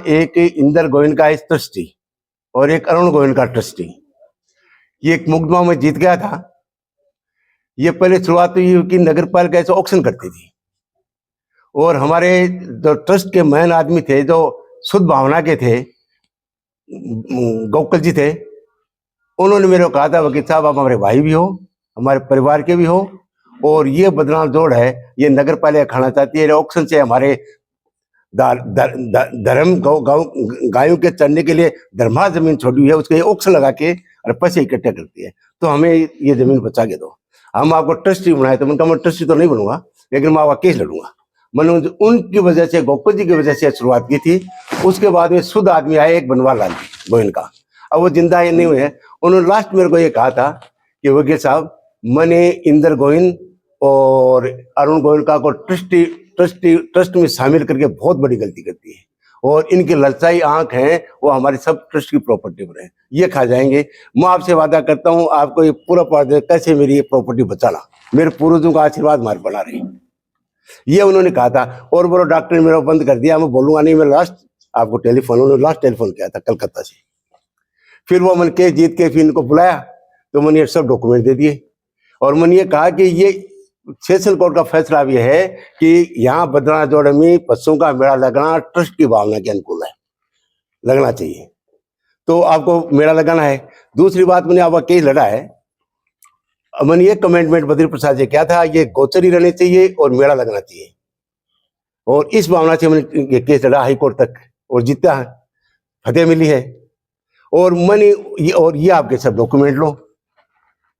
एक इंदर गोविंद का ट्रस्टी और एक अरुण गोविंद का ट्रस्टी, ये एक मुकदमा में जीत गया था। ये पहले शुरुआत हुई कि नगर पालिका ऐसे ऑक्शन करती थी और हमारे जो ट्रस्ट के मेन आदमी थे, जो शुद्ध भावना के थे, गोकुल जी थे, उन्होंने मेरे को कहा था वकील साहब आप हमारे भाई भी हो, हमारे परिवार के भी हो, और ये बदनाम जोड़ है, ये नगर पालिका खाना चाहती है, ऑक्शन से हमारे धर्म गायों के चरने के लिए धर्मा जमीन छोड़ी हुई है, उसके ऑक्शन लगा के और पैसे इकट्ठे करती है, तो हमें ये जमीन बचा के दो। हम आपको ट्रस्टी बनाए, तो मैंने कहा मैं ट्रस्टी तो नहीं बनूंगा, लेकिन मैं आपका केस लड़ूंगा। मैंने उनकी वजह से, गोकुल जी की वजह से शुरुआत की थी। उसके बाद में शुद्ध आदमी आए, एक बनवाल लाल गोविंद का, अब वो जिंदा ये नहीं हुए। उन्होंने लास्ट मेरे को ये कहा था कि वकील साहब, मैंने इंदर गोविंद और अरुण गोविंद का को ट्रस्ट में शामिल करके बहुत बड़ी गलती करती है, और इनकी ललचाई आंख है वो हमारी सब ट्रस्ट की प्रॉपर्टी पर है, ये खा जाएंगे। मैं आपसे वादा करता हूँ आपको ये पूरा पता कैसे मेरी ये प्रॉपर्टी बचाना, मेरे पूर्वजों का आशीर्वाद मार बना रही, ये उन्होंने कहा था। और वो डॉक्टर ने मेरा बंद कर दिया, मैं बोलूंगा नहीं। मैं लास्ट आपको उन्होंने लास्ट टेलीफोन किया था कलकत्ता से, फिर वो मैंने केस जीत के फिर इनको बुलाया, तो मैंने ये सब डॉक्यूमेंट दे दिए, और मैंने ये कहा कि ये सेशन कोर्ट का फैसला भी है कि यहाँ बद्रा जोड़ में पशुओं का मेला लगना ट्रस्ट की भावना के अनुकूल है, लगना चाहिए, तो आपको मेला लगाना है। दूसरी बात, मैंने आपका केस लड़ा है, मैंने ये कमेंटमेंट बद्री प्रसाद से किया था, ये गोचरी रहने चाहिए और मेला लगना चाहिए, और इस भावना से मैंने ये केस लड़ा हाई कोर्ट तक और जीता है, फतेह मिली है। और मैंने ये आपके सब डॉक्यूमेंट लो।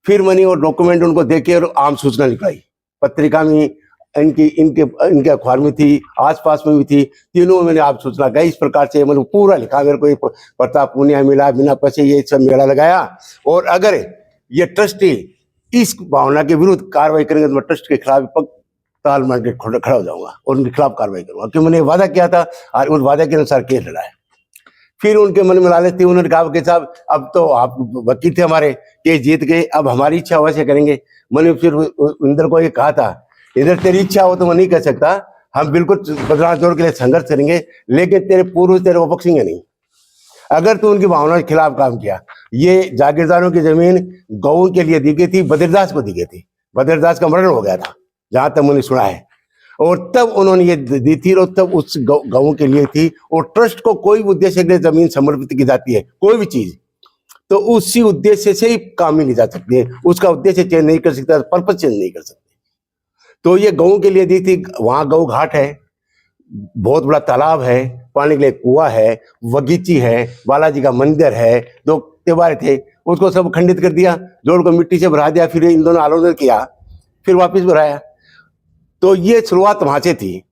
फिर मैंने वो डॉक्यूमेंट उनको देके और आम सूचना लिखाई, पत्रिका में, इनके अखबार में थी, आसपास में भी थी, तीनों में मैंने आप सूचना कही। इस प्रकार से मतलब पूरा लिखा, मेरे को प्रताप पुनिया मिला, बिना पैसे ये सब मेला लगाया, और अगर ये ट्रस्टी इस भावना के विरुद्ध कार्रवाई करेंगे तो मैं ट्रस्ट के खिलाफ ताल मार के खड़ा हो जाऊंगा और उनके खिलाफ कार्रवाई करूंगा, क्योंकि मैंने वादा किया था और उस वादे के अनुसार केस लड़ा है। फिर उनके मन में लालच थी, उन्होंने कहा कि साहब अब तो आप वकील थे हमारे, केस जीत गए, अब हमारी इच्छा वैसे करेंगे। मैंने फिर इंदर को ये कहा था, इधर तेरी इच्छा हो तो मैं नहीं कह सकता, हम बिल्कुल बदलाव जोड़ के लिए संघर्ष करेंगे, लेकिन तेरे पूर्वज तेरे को बख्शेंगे नहीं अगर तू उनकी भावना के खिलाफ काम किया। ये जागीरदारों की जमीन गऊ के लिए दी गई थी, बद्रीदास को दी गई थी, बद्रीदास का मरण हो गया था जहां तक मैंने सुना है, और तब उन्होंने ये दी थी, और तब उस गऊ के लिए थी। और ट्रस्ट को कोई उद्देश्य के लिए जमीन समर्पित की जाती है, कोई भी चीज, तो उसी उद्देश्य से ही काम में ली जा सकती है, उसका उद्देश्य चेंज नहीं कर सकता, पर्पज चेंज नहीं कर सकते। तो ये गऊ के लिए दी थी। वहां गऊ घाट है, बहुत बड़ा तालाब है, पानी के लिए कुआं है, बगीची है, बालाजी का मंदिर है, 2 त्योहार थे, उसको सब खंडित कर दिया, जोड़ को मिट्टी से भरा दिया, फिर इन दोनों आलोचना किया, फिर वापस भराया। तो ये शुरुआत वहां से थी।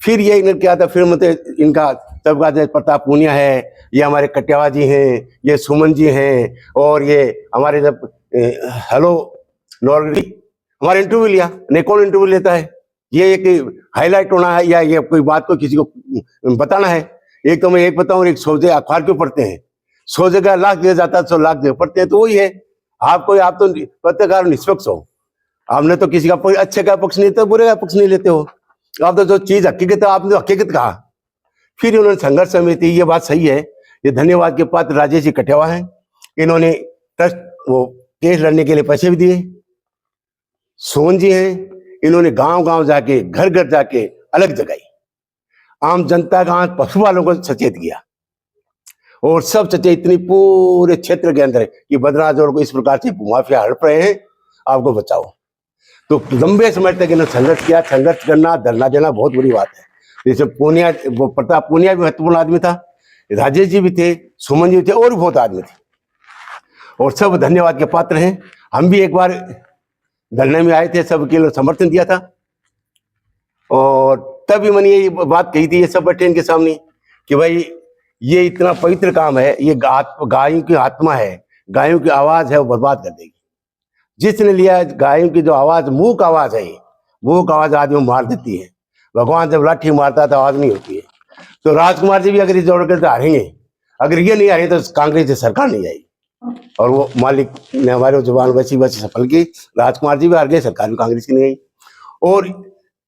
फिर ये इन्होंने किया था, फिर मतलब इनका सबका प्रताप पुनिया है, ये हमारे कटियावा जी हैं, ये सुमन जी हैं, और ये हमारे जब हेलो नॉर्मली हमारे इंटरव्यू लिया, नहीं कौन इंटरव्यू लेता है, ये एक हाईलाइट होना है या ये कोई बात को किसी को बताना है। एक तो मैं एक बताऊं, एक 100 अखबार क्यों पढ़ते हैं, 100 जगह लाख दिया जाता है, 100 लाख जगह पढ़ते हैं, तो वही है। आप तो पत्रकार निष्पक्ष हो, आपने तो किसी का अच्छे का पक्ष नहीं लेते, बुरे का पक्ष नहीं लेते हो, आप तो जो चीज हकीकत है आपने तो हकीकत कहा। फिर उन्होंने संघर्ष समिति, ये बात सही है, ये धन्यवाद के पात्र राजेश जी कटियावा हैं, इन्होंने ट्रस्ट वो केस लड़ने के लिए पैसे भी दिए। सोन जी हैं, इन्होंने गांव गांव जाके, घर घर जाके अलग जगाई, आम जनता का, पशु वालों को सचेत किया, और सब सचेत इतनी पूरे क्षेत्र के अंदर कि बद्रीनाथ जोड़ को इस प्रकार से माफिया हड़प रहे हैं, आपको बचाओ। तो लंबे समय तक इन्होंने संघर्ष किया। संघर्ष करना, धरना देना बहुत बड़ी बात है। जैसे पुनिया, वो प्रताप पुनिया भी महत्वपूर्ण आदमी था, राजेश जी भी थे, सुमन जी भी थे, और भी बहुत आदमी थे, और सब धन्यवाद के पात्र हैं। हम भी एक बार धरने में आए थे, सबके लिए समर्थन दिया था, और तभी मैंने ये बात कही थी, ये सब बैठे इनके सामने, कि भाई ये इतना पवित्र काम है, ये गायों की आत्मा है, गायों की आवाज है, वो बर्बाद कर देगी। जिसने लिया गायों की जो आवाज, मूक आवाज है, मूक आवाज आदमी मार देती है। भगवान जब लाठी मारता तो आवाज नहीं होती है। तो राजकुमार जी भी अगर इस जोड़ कर हारेंगे, अगर ये नहीं हारे तो कांग्रेस की सरकार नहीं आएगी, और वो मालिक ने हमारे जुबान वैसी सफल की, राजकुमार जी भी हार गए, सरकार भी कांग्रेस की नहीं आई। और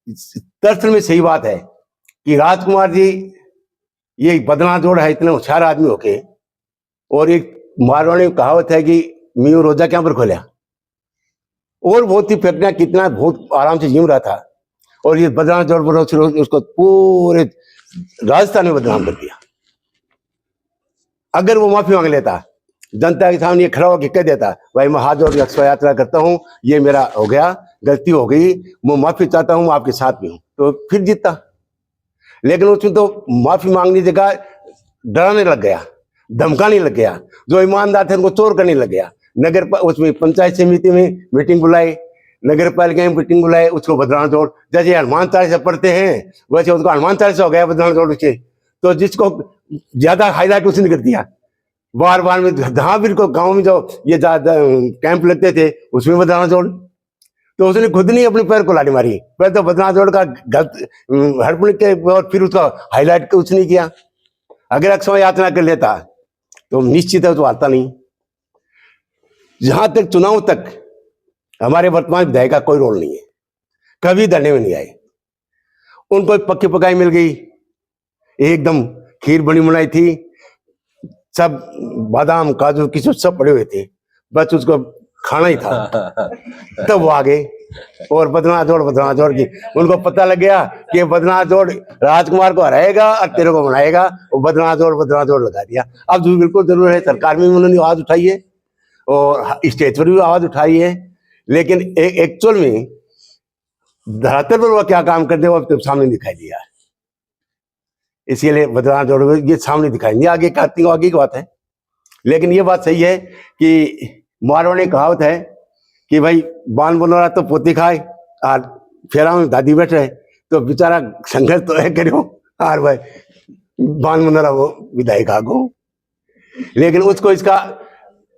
दरअसल में सही बात है कि राजकुमार जी ये बदना जोड़ है इतने होशियार आदमी होके, और एक मारवाड़ी में कहावत है कि मीनू रोजा क्या पर खोला, और बहुत ही फैक्ट्रियां कितना बहुत आराम से जीव रहा था, और ये बदनाम जोड़ पर उसको पूरे राजस्थान में बदनाम कर दिया। अगर वो माफी मांग लेता, जनता के सामने खड़ा होकर कह देता भाई मैं हाथ जोड़ के अक्षय यात्रा करता हूँ, ये मेरा हो गया, गलती हो गई, मैं माफी चाहता हूँ, मैं आपके साथ भी हूँ, तो फिर जीतता। लेकिन उसमें तो माफी मांगने की जगह डराने लग गया, धमकाने लग गया, जो ईमानदार थे उनको चोर करने लग गया। उसमें पंचायत समिति में मीटिंग बुलाई, नगर पालिका में मीटिंग बुलाई, उसको बदनाम जोड़, जैसे हनुमान चालीसा पढ़ते हैं वैसे उसको हनुमान चालीसा हो गया बदनाम जोड़ के। तो जिसको ज्यादा हाईलाइट उसने कर दिया, बार बार में जहां भी गाँव में जो ये कैंप लगते थे उसमें बदनाम जोड़, तो उसने खुद नहीं अपने पैर को लाठी मारी, पहले तो बदनाम जोड़ का गलत हड़पड़ के, और फिर उसका हाईलाइट कुछ नहीं किया। अगर अक्षय यात्रा कर लेता तो निश्चित है तो आता नहीं। जहां तक चुनाव तक हमारे वर्तमान विधायक का कोई रोल नहीं है, कभी धरने में नहीं आए, उनको पक्की पकाई मिल गई, एकदम खीर बनी बनाई थी, सब बादाम काजू किशमिश सब पड़े हुए थे, बस उसको खाना ही था। तब वो आ गए और बदना जोड़ की उनको पता लग गया कि बदना जोड़ राजकुमार को हराएगा और तेरे को बनाएगा, वो बदना जोड़ लगा दिया। अब जो बिल्कुल जरूर है, सरकार में उन्होंने आवाज उठाई है और स्टेज पर भी आवाज उठाई है, लेकिन एक्चुअल में धरातल पर वो क्या काम करते वो तो सामने दिखाई दिया, इसीलिए बदना जोड़ ये सामने दिखाई नहीं, आगे आगे की बात है। लेकिन ये बात सही है कि मारवाड़ी कहावत है कि भाई बान बनो रहा तो पोती खाए, और फेरा में दादी बैठ रहे, तो बेचारा संघर्ष तो है करो, और भाई बान बनो रहा वो विधायक आगो। लेकिन उसको इसका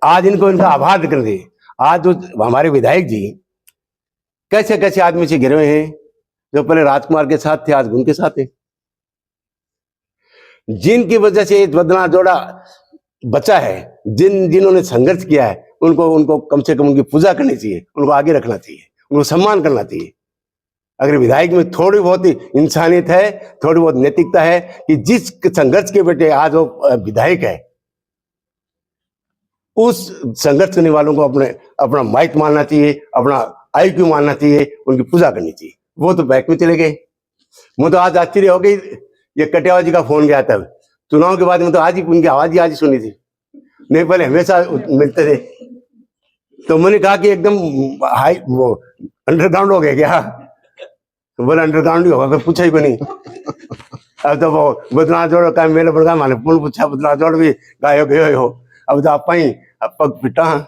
आज इनको इनका आभार कर दे, आज जो हमारे विधायक जी कैसे कैसे आदमी से घिरे हुए हैं, जो पहले राजकुमार के साथ थे आज उनके साथ है, जिनकी वजह से बदना जोड़ा बचा है, जिन्होंने संघर्ष किया है, उनको कम से कम उनकी पूजा करनी चाहिए, उनको आगे रखना चाहिए, उनको सम्मान करना चाहिए। अगर विधायक में थोड़ी बहुत इंसानियत है, थोड़ी बहुत नैतिकता है, कि जिस संघर्ष के बेटे आज वो विधायक है, उस संघर्ष करने वालों को अपना माइक मानना चाहिए, अपना IQ मानना चाहिए, उनकी पूजा करनी चाहिए। वो तो बैक में चले गए। मुझे तो आज आश्चर्य हो गई, ये कटियावा जी का फोन गया था चुनाव के बाद में, तो आज ही उनकी आवाज ही सुनी थी, नहीं पहले हमेशा मिलते थे। तो मैंने कहा कि एकदम हाई वो अंडरग्राउंड हो गया क्या, तो बोला अंडरग्राउंड ही होगा, पूछा ही नहीं। अब तो वो बदना जोड़ का मेले बड़का माने पुल पूछा, बदना जोड़ भी गायो गए हो, अब तो आप पग पिटा।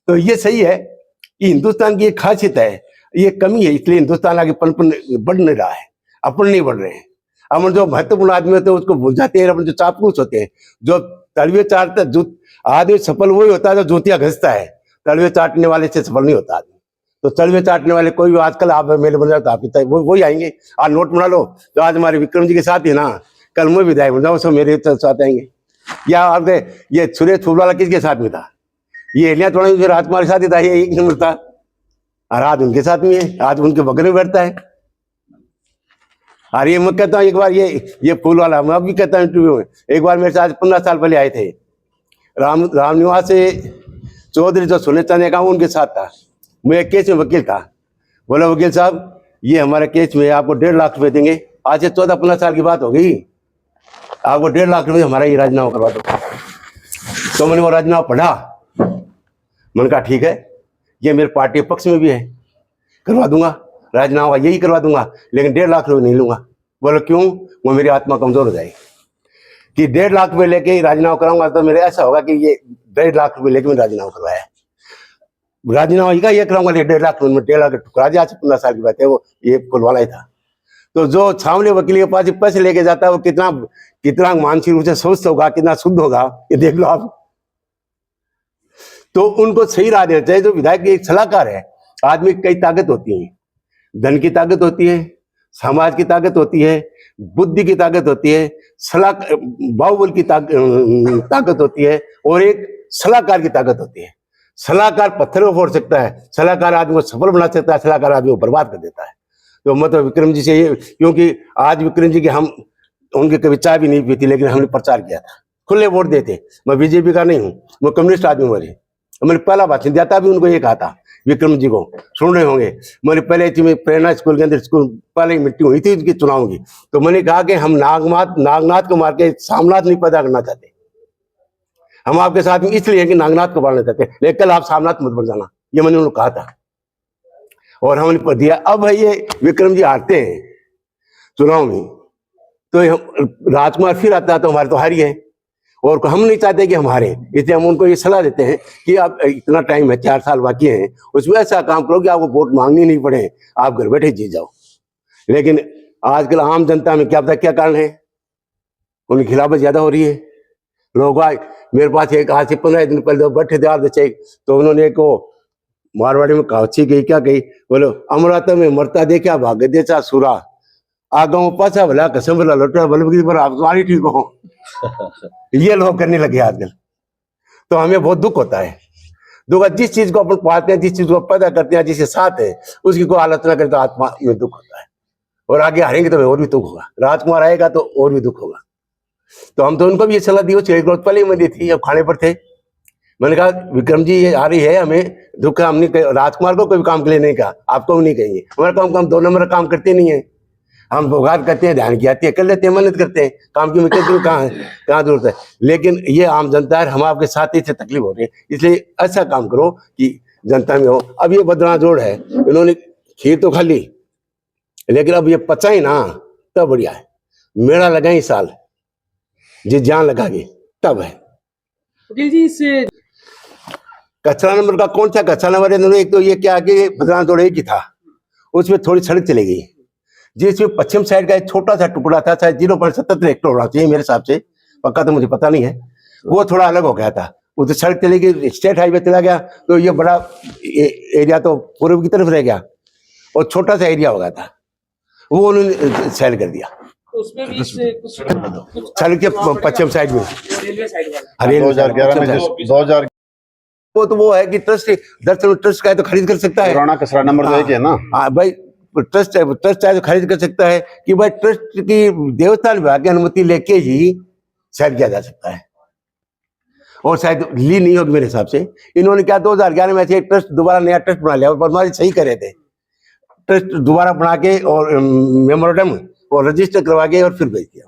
तो ये सही है कि हिंदुस्तान की एक खासियत है, ये कमी है, इसलिए हिंदुस्तान आगे पनपन बढ़ नहीं रहा है, अपन नहीं बढ़ रहे हैं। अपन जो महत्वपूर्ण आदमी होते हैं उसको भूल जाते हैं, अपन जो चापलूस होते हैं, जो तलवे चाटता, जो आदमी सफल वही होता है जो जूतियां घसता है, तलवे चाटने वाले से सफल नहीं होता आदमी। तो तलवे चाटने वाले कोई भी आजकल आप मेले बन जाओ तो आप वही आएंगे। आज नोट बना लो, तो आज हमारे विक्रम जी के साथ ही ना, कल मैं विधायक बन जाऊँ सब मेरे साथ आएंगे। या आप ये सुरेश फूलवाला किसके साथ में था, ये एलिया थोड़ा राजकुमार के साथ ही था, ये एक नंबर था, और आज उनके साथ में है, आज उनके बगल में बैठता है। और ये मैं कहता हूँ एक बार ये फूल वाला मैं अभी कहता हूँ इंटरव्यू में, एक बार मेरे साथ 15 साल पहले आए थे, राम निवास से चौधरी जो सुने चाहने का उनके साथ था, मैं एक केस में वकील था। बोला वकील साहब ये हमारे केस में आपको 1.5 लाख रुपए देंगे, आज से 14-15 साल की बात हो गई, आपको 1.5 लाख रुपए हमारा ये राजीनामा करवा दो। तो मैंने वो राजीनामा पढ़ा, मैंने कहा ठीक है, ये मेरे पार्टी पक्ष में भी है, करवा दूंगा राजीनामा, यही करवा दूंगा, लेकिन 1.5 लाख रुपए नहीं लूंगा। बोलो क्यों, वो मेरी आत्मा कमजोर हो जाएगी कि 1.5 लाख रुपए लेके राजीनामा कराऊंगा, तो मेरे ऐसा होगा कि ये 1.5 लाख रुपए लेके मैंने राजीनामा करवाया, राजीनामा ये कराऊंगा 1.5 लाख रुपए, 1.5 लाख ठुकरा दिया। 15 साल की बात है, वो ये फुलवाला ही था। तो जो सामने वकील के पास पैसे लेके जाता है वो कितना मानसिक रूप से स्वस्थ होगा, कितना शुद्ध होगा, ये देख लो आप। तो उनको सही राह देना चाहिए। जो विधायक एक सलाहकार है, आदमी की कई ताकत होती है, धन की ताकत होती है, समाज की ताकत होती है, बुद्धि की ताकत होती है, बाहुबल की ताकत होती है, और एक सलाहकार की ताकत होती है। सलाहकार पत्थर को फोड़ सकता है, सलाहकार आदमी को सफल बना सकता है, सलाहकार आदमी को बर्बाद कर देता है। तो मतलब विक्रम जी से ये, क्योंकि आज विक्रम जी के हम उनके कभी चाय भी नहीं पीती, लेकिन हमने प्रचार किया था, खुले वोट देते। मैं बीजेपी का नहीं हूँ, मैं कम्युनिस्ट आदमी हूँ। मैंने पहला भाषण दिया था, भी उनको ये कहा था, विक्रम जी को सुन रहे होंगे। मैंने पहले थी प्रेरणा स्कूल के अंदर, स्कूल पहले ही मिट्टी हुई थी उनकी चुनाव की, तो मैंने कहा कि हम नागनाथ को मार के सामनाथ नहीं पैदा करना चाहते, हम आपके साथ में इसलिए कि नागनाथ को मारना चाहते हैं, लेकिन कल आप सामनाथ मत बन जाना, ये मैंने उनको कहा था और हमने दिया। अब है ये विक्रम जी हारते हैं चुनाव में, तो राजकुमार फिर आता है, तो हमारे तो हारी है और हम नहीं चाहते कि हम हारे, इसलिए हम उनको ये सलाह देते हैं कि आप इतना टाइम है, 4 साल बाकी हैं, उसमें ऐसा काम करो कि आपको वोट मांगनी नहीं पड़े, आप घर बैठे जीत जाओ। लेकिन आजकल आम जनता में क्या पता क्या कारण है, उनकी खिलाफत ज्यादा हो रही है। लोग आए मेरे पास, एक आज से 15 दिन पहले बैठे थे आप, तो उन्होंने एक मारवाड़ी में कहावत गई, क्या कही, बोलो अमराता में मरता देखा भाग्य देचा सुरा, आगा पाछा भला कसम भला लौटा बल्कि पर आप तुम्हारी ठीक हो। ये लोग करने लगे आजकल, तो हमें बहुत दुख होता है। दुख, जिस चीज को अपन पाते हैं, जिस चीज को पैदा करते हैं, जिसके साथ है, उसकी कोई आलोचना करे तो आत्मा में दुख होता है, और आगे हारेंगे तो और भी दुख होगा, राजकुमार आएगा तो और भी दुख होगा। तो हम तो उनको भी ये सलाह दी, 6 रोज पहले ही मैं दी थी, अब खाने पर थे, मैंने कहा विक्रम जी ये आ रही है, हमें दुख है, हमने राजकुमार को कोई काम के लिए नहीं कहा, आपको भी नहीं कहेंगे, हमारा काम 2 नंबर काम करते नहीं है, हम भोगार करते हैं, ध्यान की आती है, कर लेते हैं, मेहनत करते हैं, काम की मिट्टी कहाँ जरूरत है। लेकिन ये आम जनता है, हम आपके साथ ही से तकलीफ हो रही है, इसलिए ऐसा काम करो कि जनता में हो। अब ये बदना जोड़ है, इन्होंने खीर तो खा ली, लेकिन अब ये पचा ही ना, तब बढ़िया है। मेला लगा ही साल, जिस जान लगा के तब है। वकील जी, इससे कचरा नंबर का कौन सा कचरा नंबर है? एक तो ये क्या कि बदना जोड़ एक ही था, उसमें थोड़ी सड़क चली गई, जिसमें पश्चिम साइड का एक छोटा सा टुकड़ा था, शायद 0.77 हेक्टेयर होना चाहिए मेरे हिसाब से, पक्का तो मुझे पता नहीं है, वो थोड़ा अलग हो गया था, उधर सड़क चली गई, स्टेट हाईवे चला गया, तो ये बड़ा एरिया तो पूर्व की तरफ रह गया और छोटा सा एरिया हो गया था, वो उन्होंने सेल कर दिया। तो उसमें भी इससे कुछ सड़क के पश्चिम साइड में, रेलवे साइड वाला 2011 में 2000 वो है कि ट्रस्ट, दरअसल ट्रस्ट का है तो खरीद कर सकता है, पुराना कचरा नंबर तो एक है ना। हाँ भाई, ट्रस्ट चाहे तो खरीद कर सकता है कि भाई ट्रस्ट की देवस्थान विभाग की अनुमति लेके ही सेल किया जा सकता है, और शायद ली नहीं होगी मेरे हिसाब से। इन्होंने क्या 2011 में एक ट्रस्ट दोबारा नया ट्रस्ट बना लिया, और परमाली सही कर रहे थे, ट्रस्ट दोबारा बना के और मेमोरेंडम और रजिस्टर करवा के और फिर भेज दिया।